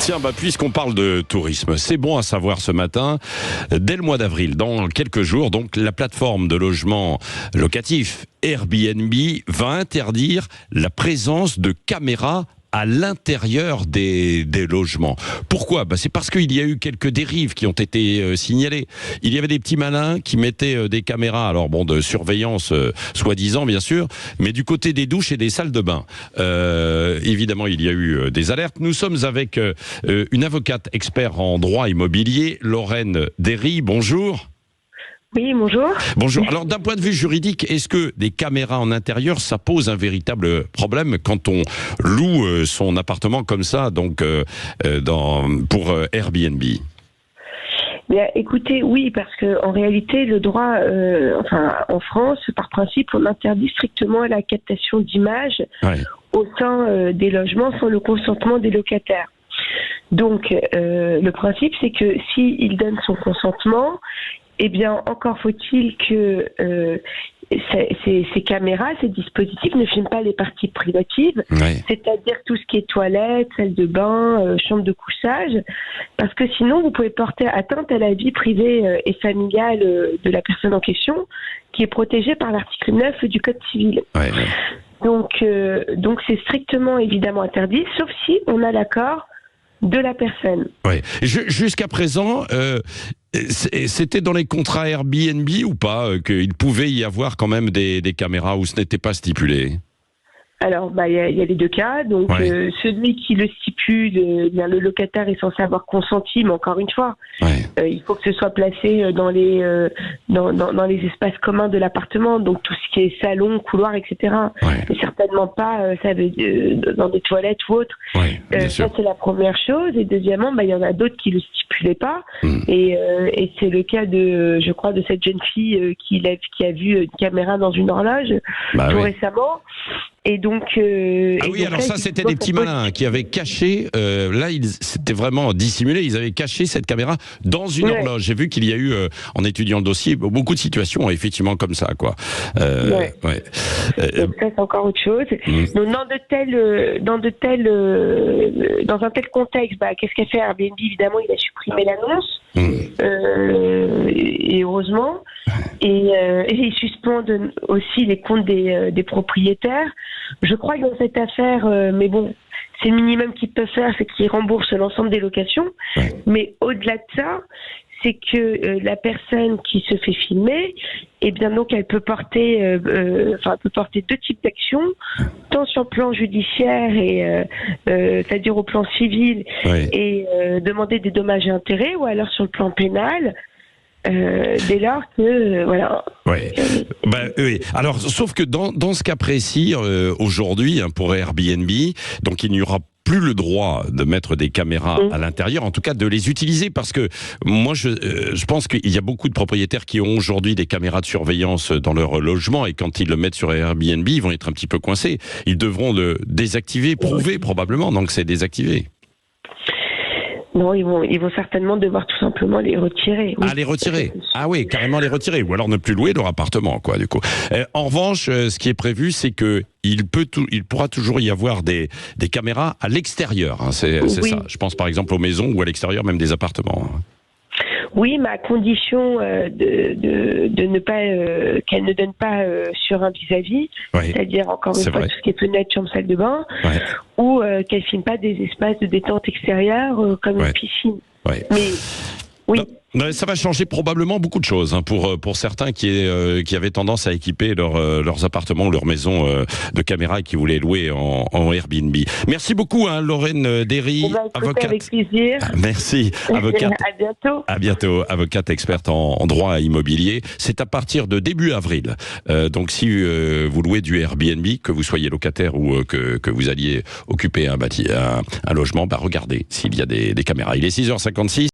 Tiens, puisqu'on parle de tourisme, c'est bon à savoir ce matin, dès le mois d'avril, dans quelques jours, donc la plateforme de logement locatif Airbnb va interdire la présence de caméras à l'intérieur des logements. Pourquoi ? C'est parce qu'il y a eu quelques dérives qui ont été signalées. Il y avait des petits malins qui mettaient des caméras, alors de surveillance soi-disant bien sûr, mais du côté des douches et des salles de bain. Évidemment, il y a eu des alertes. Nous sommes avec une avocate expert en droit immobilier, Lorraine Derry. Bonjour. Oui, bonjour. Bonjour. Alors, d'un point de vue juridique, est-ce que des caméras en intérieur, ça pose un véritable problème quand on loue son appartement comme ça, donc pour Airbnb ? Bien, écoutez, oui, parce que en réalité, le droit, en France, par principe, on interdit strictement la captation d'images au sein des logements sans le consentement des locataires. Donc, le principe, c'est que s'il donne son consentement, eh bien, encore faut-il que ces caméras, ces dispositifs ne filment pas les parties privatives, c'est-à-dire tout ce qui est toilette, salle de bain, chambre de couchage, parce que sinon, vous pouvez porter atteinte à la vie privée et familiale de la personne en question, qui est protégée par l'article 9 du Code civil. Donc c'est strictement évidemment interdit, sauf si on a l'accord de la personne. Jusqu'à présent, c'était dans les contrats Airbnb ou pas qu'il pouvait y avoir quand même des caméras où ce n'était pas stipulé ? Alors, il y a les deux cas. Donc, celui qui le stipule, le locataire est censé avoir consenti, mais encore une fois, il faut que ce soit placé dans les espaces communs de l'appartement, donc tout ce qui est salon, couloir, etc. Et certainement pas dans des toilettes ou autre. Ça, c'est la première chose. Et deuxièmement, il y en a d'autres qui le stipulaient pas. Et c'est le cas je crois, de cette jeune fille qui a vu une caméra dans une horloge tout récemment. Et donc, alors ça, c'était des petits malins qui avaient caché. C'était vraiment dissimulé. Ils avaient caché cette caméra dans une horloge. J'ai vu qu'il y a eu, en étudiant le dossier, beaucoup de situations effectivement comme ça, quoi. Donc ça, c'est encore autre chose. Donc, dans un tel contexte, qu'est-ce qu'a fait Airbnb ? Évidemment, il a supprimé l'annonce. Et heureusement. Et ils suspendent aussi les comptes des propriétaires. Je crois que dans cette affaire, mais bon, c'est le minimum qu'ils peuvent faire, c'est qu'ils remboursent l'ensemble des locations. Mais au-delà de ça, c'est que la personne qui se fait filmer, donc elle peut porter, deux types d'actions, tant sur le plan judiciaire et c'est-à-dire au plan civil, et demander des dommages et intérêts, ou alors sur le plan pénal. Dès lors que Alors, sauf que dans ce cas précis, aujourd'hui, pour Airbnb, donc il n'y aura plus le droit de mettre des caméras à l'intérieur, en tout cas de les utiliser, parce que moi je pense qu'il y a beaucoup de propriétaires qui ont aujourd'hui des caméras de surveillance dans leur logement, et quand ils le mettent sur Airbnb, ils vont être un petit peu coincés. Ils devront le désactiver, prouver probablement, donc c'est désactivé. Non, ils vont certainement devoir tout simplement les retirer. Les retirer. Carrément les retirer. Ou alors ne plus louer leur appartement, quoi, du coup. En revanche, ce qui est prévu, c'est que il pourra toujours y avoir des caméras à l'extérieur. C'est ça. Je pense par exemple aux maisons ou à l'extérieur même des appartements. Oui, mais à condition de ne pas qu'elle ne donne pas sur un vis-à-vis, c'est-à-dire encore une fois tout ce qui est fenêtre, chambre, salle de bain, ou qu'elle filme pas des espaces de détente extérieure comme une piscine. Mais ça va changer probablement beaucoup de choses pour certains qui avaient tendance à équiper leurs appartements ou leurs maisons de caméras et qui voulaient louer en Airbnb. Merci beaucoup, Lorraine Derry, avocate. Avec plaisir. Merci, avocate. À bientôt. À bientôt, avocate experte en droit immobilier. C'est à partir de début avril. Donc si vous louez du Airbnb, que vous soyez locataire ou que vous alliez occuper un logement, regardez s'il y a des caméras. Il est 6h56.